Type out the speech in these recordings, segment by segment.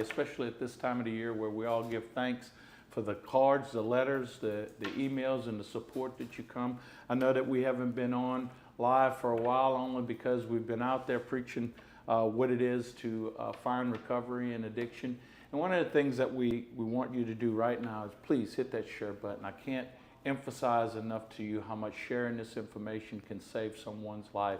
especially at this time of the year where we all give thanks for the cards, the letters, the emails, and the support that you come. I know that we haven't been on live for a while only because we've been out there preaching what it is to find recovery and addiction. And one of the things that we want you to do right now is please hit that share button. I can't emphasize enough to you how much sharing this information can save someone's life.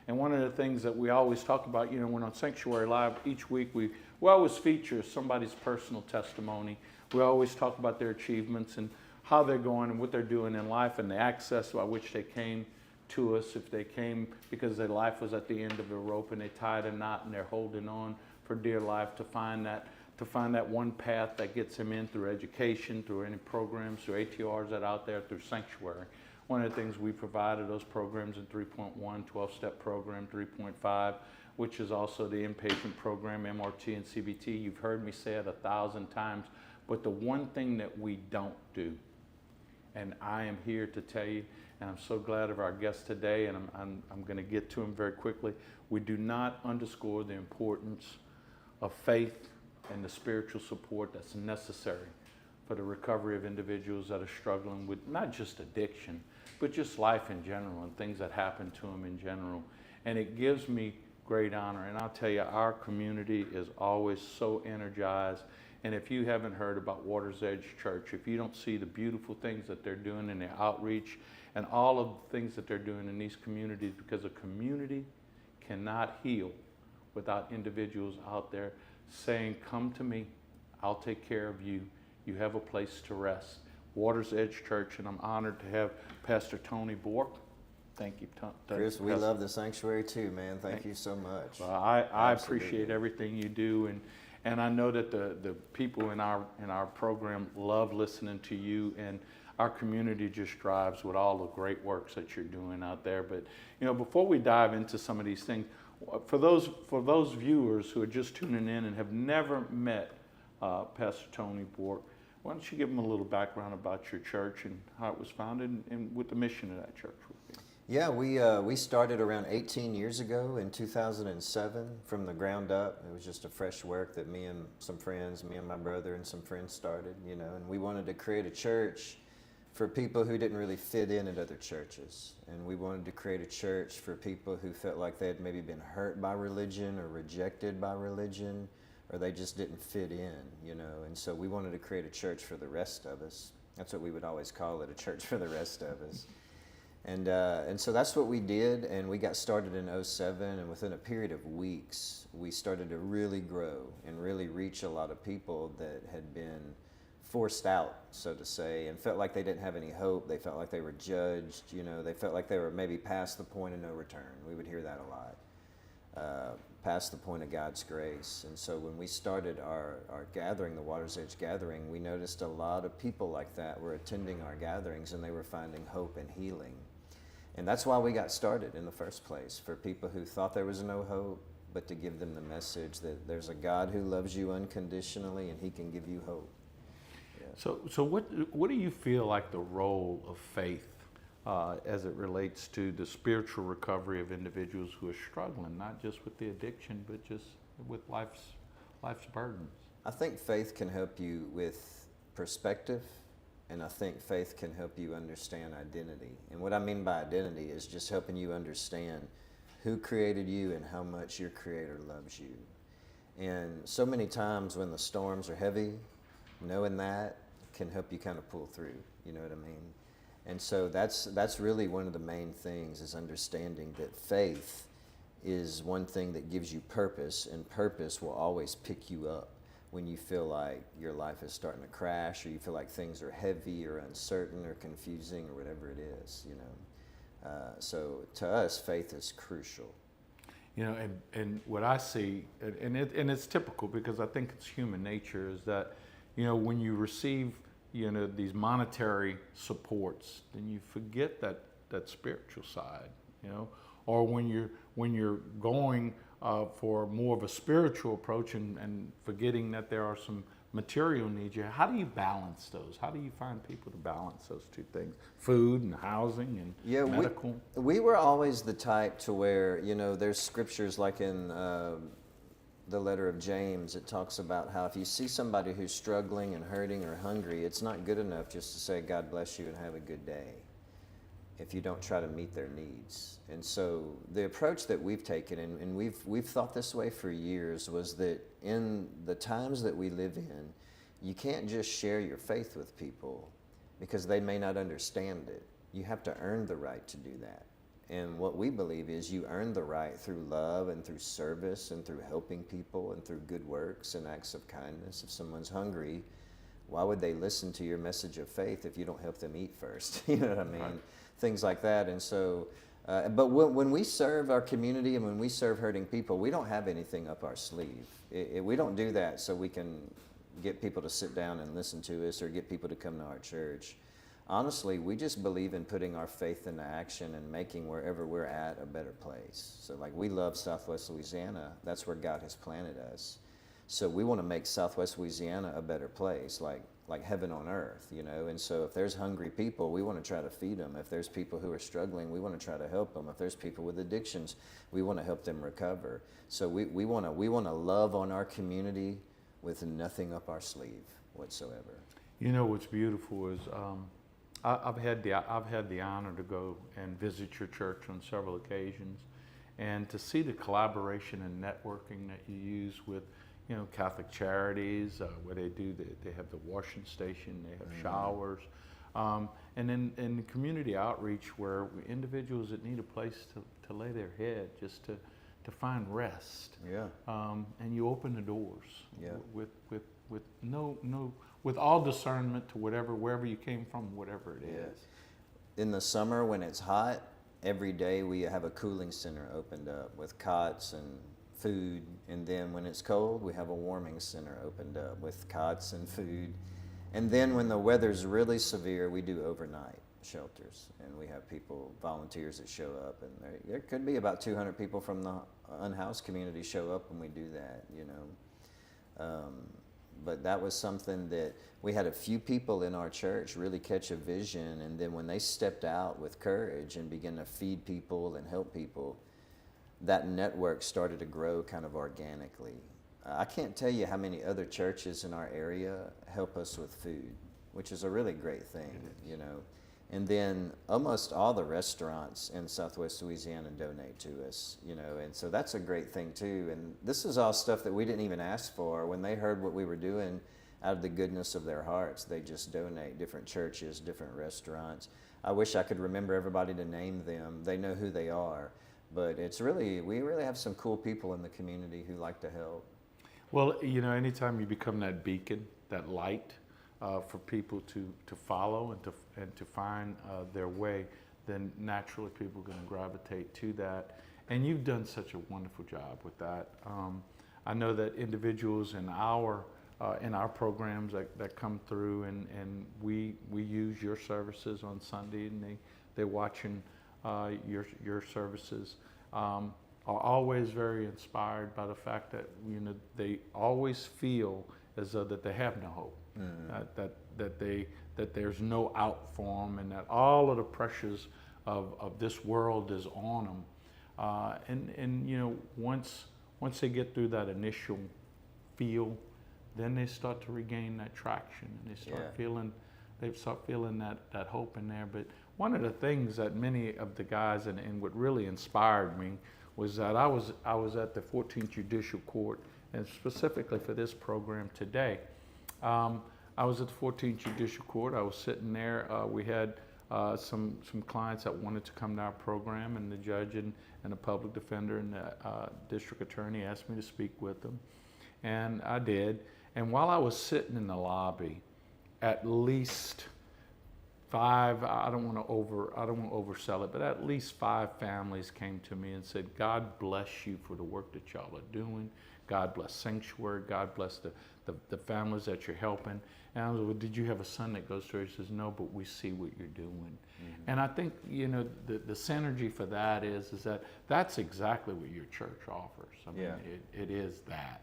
And one of the things that we always talk about, you know, when on Sanctuary Live, each week we always feature somebody's personal testimony. We always talk about their achievements and how they're going and what they're doing in life and the access by which they came to us. If they came because their life was at the end of a rope and they tied a knot and they're holding on for dear life to find that one path that gets them in through education, through any programs, through ATRs that are out there, through Sanctuary. One of the things we provided those programs in 3.1, 12-step program, 3.5, which is also the inpatient program, MRT and CBT. You've heard me say it 1,000 times, but the one thing that we don't do, and I am here to tell you, and I'm so glad of our guest today, and I'm going to get to him very quickly, we do not underscore the importance of faith and the spiritual support that's necessary for the recovery of individuals that are struggling with not just addiction, but just life in general and things that happen to them in general. And it gives me great honor. And I'll tell you, our community is always so energized. And if you haven't heard about Water's Edge Church, if you don't see the beautiful things that they're doing in their outreach and all of the things that they're doing in these communities, because a community cannot heal without individuals out there saying, come to me, I'll take care of you. You have a place to rest. Water's Edge Church, and I'm honored to have Pastor Tony Bourque. Thank you, Chris. We love the Sanctuary too, man. Thank you so much. Well, I appreciate everything you do, and I know that the people in our program love listening to you, and our community just drives with all the great works that you're doing out there. But you know, before we dive into some of these things, for those viewers who are just tuning in and have never met Pastor Tony Bourque, why don't you give them a little background about your church and how it was founded and what the mission of that church would be? Yeah, we started around 18 years ago in 2007 from the ground up. It was just a fresh work that me and my brother and some friends started, you know, and we wanted to create a church for people who didn't really fit in at other churches. And we wanted to create a church for people who felt like they had maybe been hurt by religion or rejected by religion, or they just didn't fit in, you know. And so we wanted to create a church for the rest of us. That's what we would always call it, a church for the rest of us. And so that's what we did, and we got started in 2007, and within a period of weeks, we started to really grow and really reach a lot of people that had been forced out, so to say, and felt like they didn't have any hope. They felt like they were judged, you know. They felt like they were maybe past the point of no return. We would hear that a lot. Past the point of God's grace. And so when we started our gathering, the Water's Edge gathering, we noticed a lot of people like that were attending our gatherings, and they were finding hope and healing. And that's why we got started in the first place, for people who thought there was no hope, but to give them the message that there's a God who loves you unconditionally and he can give you hope. Yeah. So what do you feel like the role of faith as it relates to the spiritual recovery of individuals who are struggling, not just with the addiction, but just with life's burdens? I think faith can help you with perspective, and I think faith can help you understand identity. And what I mean by identity is just helping you understand who created you and how much your Creator loves you. And so many times when the storms are heavy, knowing that can help you kind of pull through, you know what I mean? And so that's really one of the main things, is understanding that faith is one thing that gives you purpose, and purpose will always pick you up when you feel like your life is starting to crash, or you feel like things are heavy or uncertain or confusing or whatever it is, you know. So to us, faith is crucial. You know, and what I see, and it's typical because I think it's human nature, is that, you know, when you receive, you know, these monetary supports, then you forget that spiritual side, you know, or when you're going for more of a spiritual approach and forgetting that there are some material needs. How do you balance those? How do you find people to balance those two things? Food and housing and medical? We were always the type to where, you know, there's scriptures like in the letter of James, it talks about how if you see somebody who's struggling and hurting or hungry, it's not good enough just to say, God bless you and have a good day, if you don't try to meet their needs. And so the approach that we've taken, and we've thought this way for years, was that in the times that we live in, you can't just share your faith with people because they may not understand it. You have to earn the right to do that. And what we believe is you earn the right through love and through service and through helping people and through good works and acts of kindness. If someone's hungry, why would they listen to your message of faith if you don't help them eat first? You know what I mean? Right. Things like that. And so, but when we serve our community and when we serve hurting people, we don't have anything up our sleeve. We don't do that so we can get people to sit down and listen to us or get people to come to our church. Honestly, we just believe in putting our faith into action and making wherever we're at a better place. So like we love Southwest Louisiana. That's where God has planted us. So we want to make Southwest Louisiana a better place, like heaven on earth, you know. And so if there's hungry people, we want to try to feed them. If there's people who are struggling, we want to try to help them. If there's people with addictions, we want to help them recover. So we want to love on our community with nothing up our sleeve whatsoever. You know what's beautiful is I've had the honor to go and visit your church on several occasions, and to see the collaboration and networking that you use with, you know, Catholic Charities, where they have the washing station, they have showers, and then in community outreach where individuals that need a place to lay their head, just to find rest. Yeah. And you open the doors. Yeah. With all discernment to wherever you came from, whatever it is. In the summer when it's hot, every day we have a cooling center opened up with cots and food. And then when it's cold, we have a warming center opened up with cots and food. And then when the weather's really severe, we do overnight shelters. And we have volunteers that show up. And there could be about 200 people from the unhoused community show up when we do that, you know. But that was something that we had a few people in our church really catch a vision, and then when they stepped out with courage and began to feed people and help people, that network started to grow kind of organically. I can't tell you how many other churches in our area help us with food, which is a really great thing, you know. And then almost all the restaurants in Southwest Louisiana donate to us, you know, and so that's a great thing too. And this is all stuff that we didn't even ask for. When they heard what we were doing, out of the goodness of their hearts, they just donate. Different churches, different restaurants. I wish I could remember everybody to name them. They know who they are. But we really have some cool people in the community who like to help. Well, you know, anytime you become that beacon, that light, for people to follow and to find their way, then naturally people are going to gravitate to that. And you've done such a wonderful job with that. I know that individuals in our programs that come through, and we use your services on Sunday, and they're watching your services, are always very inspired by the fact that, you know, they always feel as though that they have no hope. That there's no out for them, and that all of the pressures of this world is on them. And you know, once they get through that initial feel, then they start to regain that traction, and they start feeling that hope in there. But one of the things that many of the guys and what really inspired me was that I was at the 14th Judicial Court, and specifically for this program today. I was at the 14th Judicial Court. I was sitting there. We had some clients that wanted to come to our program, and the judge and the public defender and the district attorney asked me to speak with them, and I did. And while I was sitting in the lobby, at least 5, I don't want to oversell it, but at least 5 families came to me and said, "God bless you for the work that y'all are doing. God bless Sanctuary. God bless the families that you're helping." And I was like, "Well, did you have a son that goes through it?" He says, "No, but we see what you're doing." Mm-hmm. And I think, you know, the synergy for that is that that's exactly what your church offers. I mean, it is that.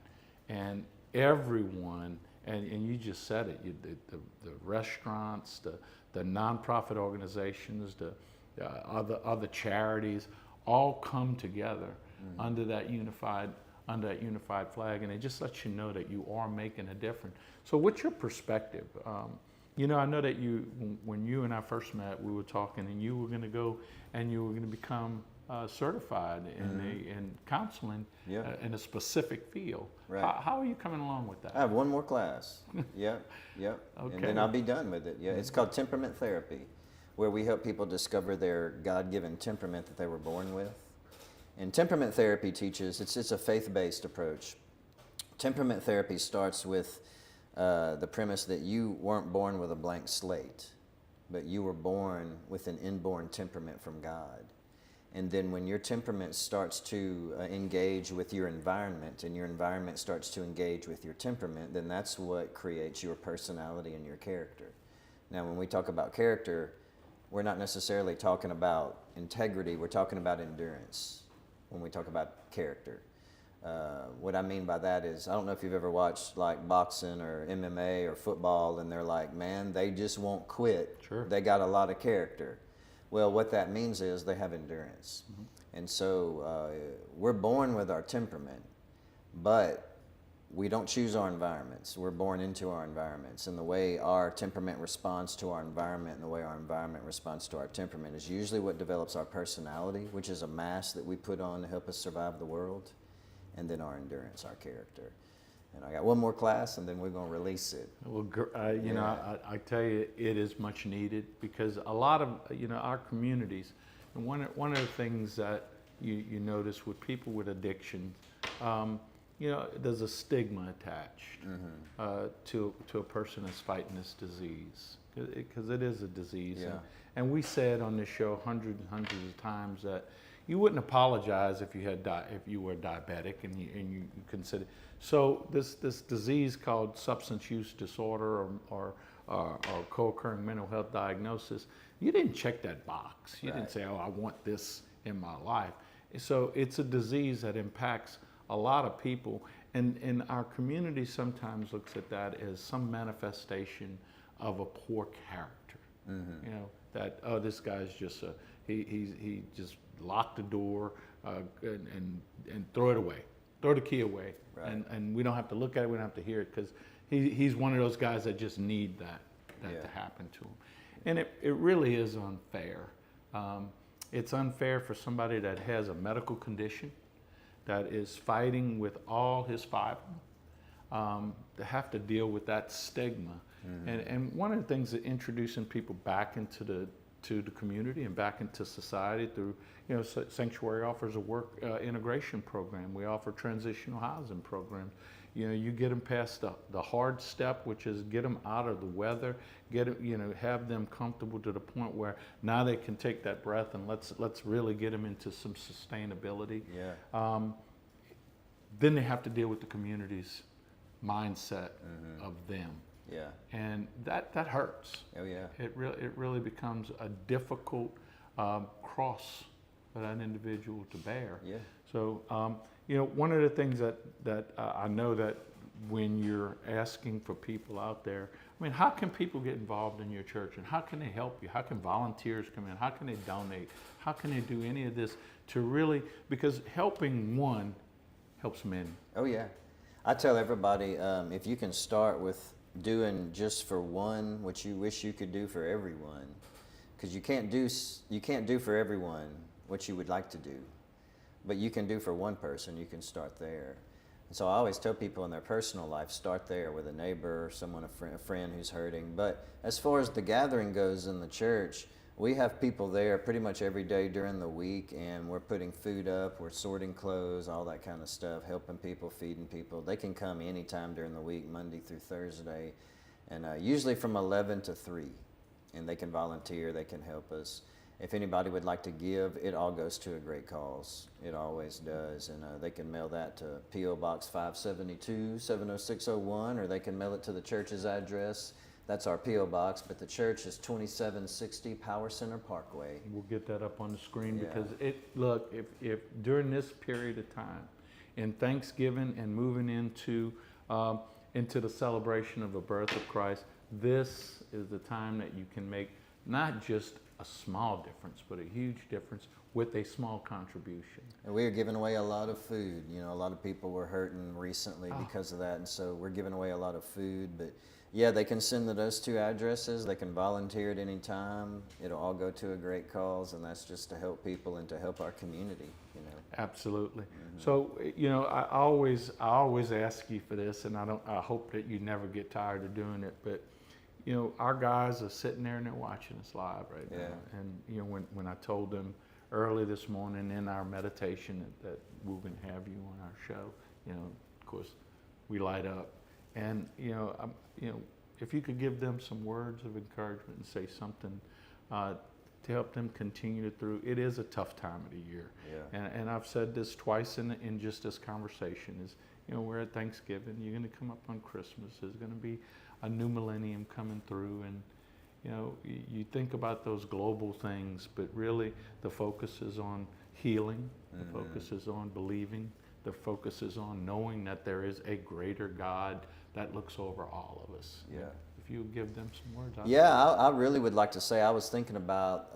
And everyone, and you just said it, the restaurants, the nonprofit organizations, the other charities, all come together under that unified under that unified flag, and it just lets you know that you are making a difference. So what's your perspective? You know, I know that when you and I first met, we were talking, and you were going to go and you were going to become certified in counseling in a specific field. Right. How are you coming along with that? I have one more class. Yep. Okay. And then I'll be done with it. Yeah, it's called temperament therapy, where we help people discover their God-given temperament that they were born with. And temperament therapy teaches, it's a faith-based approach. Temperament therapy starts with the premise that you weren't born with a blank slate, but you were born with an inborn temperament from God. And then when your temperament starts to engage with your environment, and your environment starts to engage with your temperament, then that's what creates your personality and your character. Now, when we talk about character, we're not necessarily talking about integrity, we're talking about endurance when we talk about character. What I mean by that is, I don't know if you've ever watched like boxing or MMA or football, and they're like, man, they just won't quit. Sure. They got a lot of character. Well, what that means is they have endurance. And so we're born with our temperament, but we don't choose our environments. We're born into our environments. And the way our temperament responds to our environment and the way our environment responds to our temperament is usually what develops our personality, which is a mask that we put on to help us survive the world, and then our endurance, our character. And I got one more class, and then we're going to release it. Well, you know, I tell you, it is much needed, because a lot of, you know, our communities, and one of the things that you notice with people with addiction, you know, there's a stigma attached to a person that's fighting this disease, because it is a disease. Yeah. And we said on this show hundreds and hundreds of times that you wouldn't apologize if you were diabetic and you consider. So this disease called substance use disorder or co-occurring mental health diagnosis, you didn't check that box. You didn't say, oh, I want this in my life. So it's a disease that impacts a lot of people, and our community sometimes looks at that as some manifestation of a poor character. You know, that, oh, this guy's just he just locked the door and throw it away, throw the key away, and we don't have to look at it, we don't have to hear it, because he's one of those guys that just need that to happen to him. And it really is unfair. It's unfair for somebody that has a medical condition, that is fighting with all his fiber, to have to deal with that stigma. And one of the things that introducing people back into the community and back into society through, you know, Sanctuary offers a work integration program. We offer transitional housing programs. You know, you get them past the hard step, which is get them out of the weather, get them, you know, have them comfortable to the point where now they can take that breath, and let's really get them into some sustainability. Then they have to deal with the community's mindset of them. And that hurts. It really becomes a difficult cross for that individual to bear. So you know, one of the things that I know that when you're asking for people out there, I mean, how can people get involved in your church, and how can they help you? How can volunteers come in? How can they donate? How can they do any of this to really, because helping one helps many. I tell everybody, if you can start with doing just for one what you wish you could do for everyone, because you can't do for everyone what you would like to do, but you can do for one person. You can start there. And so I always tell people in their personal life, start there with a neighbor or someone, a friend who's hurting. But as far as the gathering goes in the church, we have people there pretty much every day during the week, and we're putting food up, we're sorting clothes, all that kind of stuff, helping people, feeding people. They can come anytime during the week, Monday through Thursday, and usually from 11 to 3. And they can volunteer, they can help us. If anybody would like to give, it all goes to a great cause. It always does. And they can mail that to P.O. Box 572, 70601, or they can mail it to the church's address. That's our P.O. Box, but the church is 2760 Power Center Parkway. We'll get that up on the screen, because look, if during this period of time, in Thanksgiving and moving into the celebration of the birth of Christ, this is the time that you can make not just a small difference, but a huge difference with a small contribution. And we are giving away a lot of food. You know, a lot of people were hurting recently because of that, and so we're giving away a lot of food. But yeah, they can send to those 2 addresses. They can volunteer at any time. It'll all go to a great cause, and that's just to help people and to help our community, you know. Absolutely. So, you know, I always ask you for this, and I hope that you never get tired of doing it, but you know, our guys are sitting there and they're watching us live right now. Yeah. And you know, when I told them early this morning in our meditation that we're going to have you on our show, you know, of course, we light up. And you know, if you could give them some words of encouragement and say something to help them continue through. It is a tough time of the year. Yeah. And I've said this twice in just this conversation is, you know, we're at Thanksgiving, you're going to come up on Christmas, there's going to be a new millennium coming through, and you know, you think about those global things, but really the focus is on healing, the focus is on believing, the focus is on knowing that there is a greater God that looks over all of us. Yeah. If you would give them some words. Yeah, I really would like to say, I was thinking about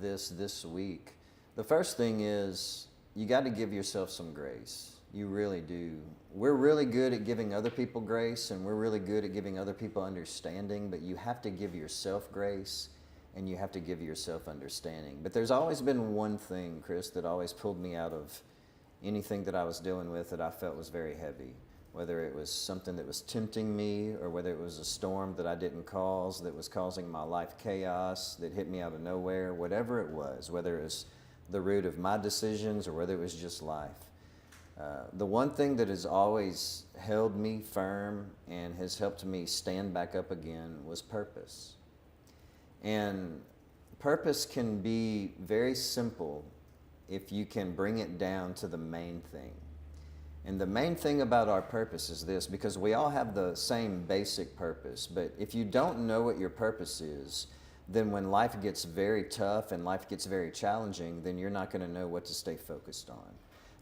this week. The first thing is, you got to give yourself some grace. You really do. We're really good at giving other people grace, and we're really good at giving other people understanding, but you have to give yourself grace, and you have to give yourself understanding. But there's always been one thing, Chris, that always pulled me out of anything that I was dealing with that I felt was very heavy. Whether it was something that was tempting me, or whether it was a storm that I didn't cause, that was causing my life chaos, that hit me out of nowhere, whatever it was, whether it was the root of my decisions or whether it was just life. The one thing that has always held me firm and has helped me stand back up again was purpose. And purpose can be very simple if you can bring it down to the main thing. And the main thing about our purpose is this, because we all have the same basic purpose, but if you don't know what your purpose is, then when life gets very tough and life gets very challenging, then you're not going to know what to stay focused on.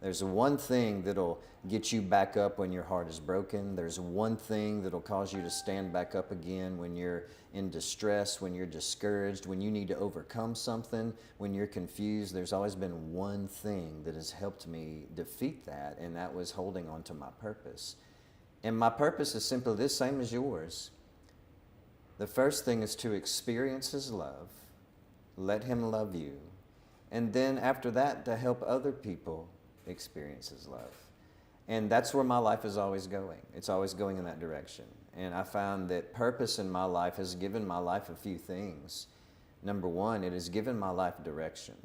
There's one thing that'll get you back up when your heart is broken. There's one thing that'll cause you to stand back up again when you're in distress, when you're discouraged, when you need to overcome something, when you're confused. There's always been one thing that has helped me defeat that, and that was holding on to my purpose. And my purpose is simply the same as yours. The first thing is to experience His love, let Him love you, and then after that, to help other people experience His love. And that's where my life is always going. It's always going in that direction. And I found that purpose in my life has given my life a few things. Number one, it has given my life direction.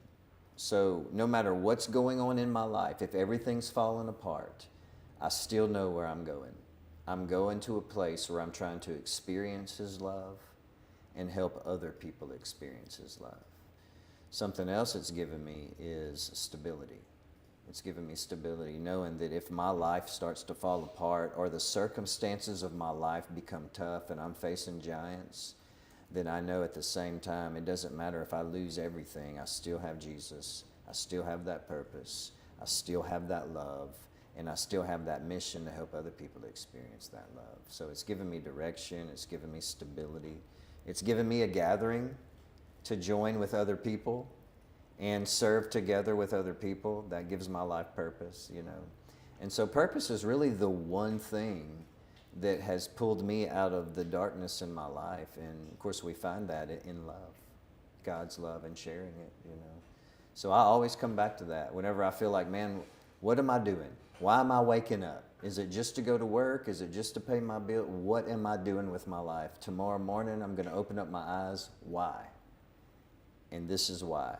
So no matter what's going on in my life, if everything's fallen apart, I still know where I'm going. I'm going to a place where I'm trying to experience His love and help other people experience His love. Something else it's given me is stability. It's given me stability, knowing that if my life starts to fall apart or the circumstances of my life become tough and I'm facing giants, then I know at the same time it doesn't matter if I lose everything. I still have Jesus. I still have that purpose. I still have that love. And I still have that mission to help other people experience that love. So it's given me direction. It's given me stability. It's given me a gathering to join with other people and serve together with other people. That gives my life purpose, you know. And so purpose is really the one thing that has pulled me out of the darkness in my life. And of course we find that in love, God's love and sharing it, you know. So I always come back to that whenever I feel like, man, what am I doing? Why am I waking up? Is it just to go to work? Is it just to pay my bill? What am I doing with my life? Tomorrow morning I'm going to open up my eyes. Why? And this is why.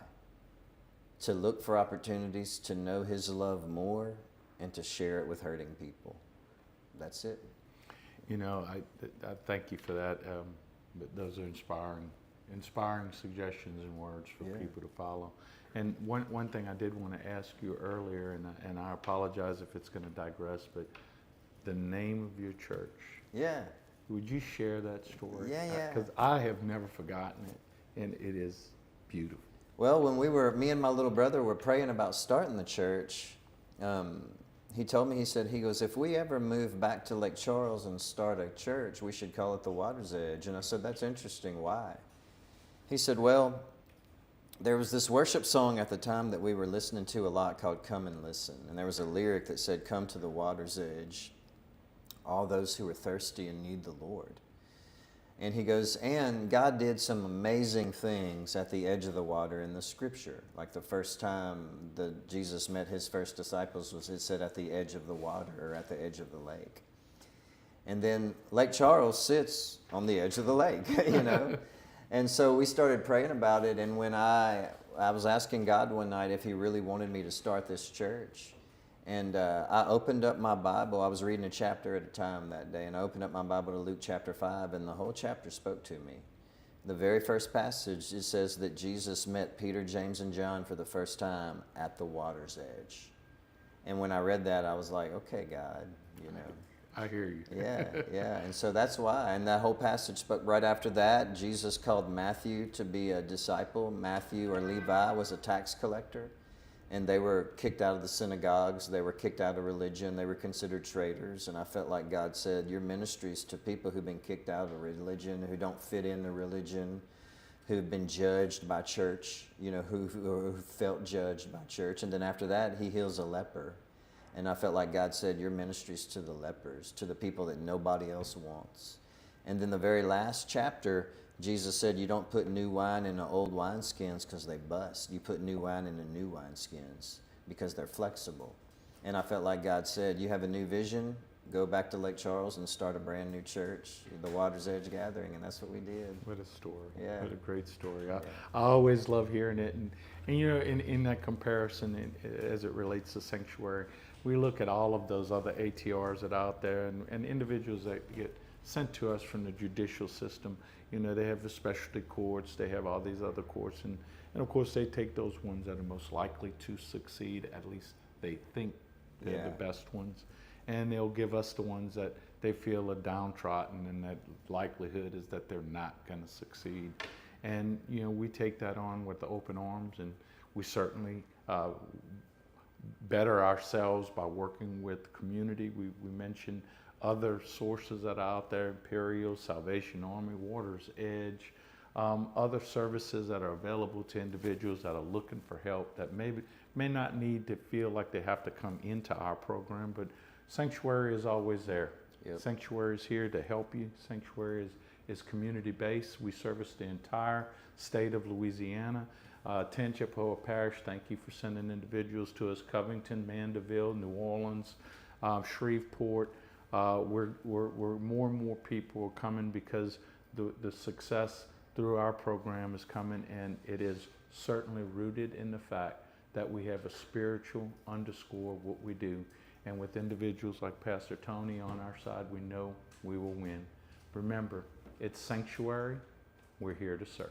To look for opportunities to know His love more and to share it with hurting people. That's it. You know, I thank you for that. But those are inspiring suggestions and words for people to follow. And one thing I did want to ask you earlier, and I apologize if it's going to digress, but the name of your church. Yeah. Would you share that story? Yeah. Because I have never forgotten it, and it is beautiful. Well, when me and my little brother were praying about starting the church, he told me, he goes, if we ever move back to Lake Charles and start a church, we should call it the Water's Edge. And I said, that's interesting. Why? He said, well, there was this worship song at the time that we were listening to a lot called Come and Listen. And there was a lyric that said, come to the water's edge, all those who are thirsty and need the Lord. And he goes, and God did some amazing things at the edge of the water in the scripture. Like the first time that Jesus met his first disciples was, it said, at the edge of the water or at the edge of the lake. And then Lake Charles sits on the edge of the lake, you know. And so we started praying about it. And when I was asking God one night if he really wanted me to start this church. And I opened up my Bible. I was reading a chapter at a time that day. And I opened up my Bible to Luke chapter 5. And the whole chapter spoke to me. The very first passage, it says that Jesus met Peter, James, and John for the first time at the water's edge. And when I read that, I was like, okay, God, you know. I hear you. Yeah. And so that's why. And that whole passage spoke right after that. Jesus called Matthew to be a disciple. Matthew or Levi was a tax collector. And they were kicked out of the synagogues. They were kicked out of religion. They were considered traitors. And I felt like God said, your ministries to people who've been kicked out of religion, who don't fit into religion, who've been judged by church, you know, who felt judged by church. And then after that, he heals a leper. And I felt like God said, your ministries to the lepers, to the people that nobody else wants. And then the very last chapter, Jesus said, you don't put new wine in the old wineskins because they bust. You put new wine in the new wineskins because they're flexible. And I felt like God said, you have a new vision, go back to Lake Charles and start a brand new church, the Water's Edge Gathering, and that's what we did. What a story. Yeah. What a great story. Yeah. I always love hearing it. And you know, in that comparison, as it relates to sanctuary, we look at all of those other ATRs that are out there and individuals that get sent to us from the judicial system. You know, they have the specialty courts, they have all these other courts, and of course they take those ones that are most likely to succeed, at least they think they're the best ones, and they'll give us the ones that they feel are downtrodden, and that likelihood is that they're not going to succeed. And, you know, we take that on with the open arms, and we certainly better ourselves by working with community. We mentioned other sources that are out there, Imperial, Salvation Army, Water's Edge, other services that are available to individuals that are looking for help that may not need to feel like they have to come into our program, but Sanctuary is always there. Yep. Sanctuary is here to help you. Sanctuary is community-based. We service the entire state of Louisiana. Tangipahoa Parish, thank you for sending individuals to us. Covington, Mandeville, New Orleans, Shreveport. We're more and more people are coming because the success through our program is coming, and it is certainly rooted in the fact that we have a spiritual underscore of what we do. And with individuals like Pastor Tony on our side, we know we will win. Remember, it's Sanctuary. We're here to serve.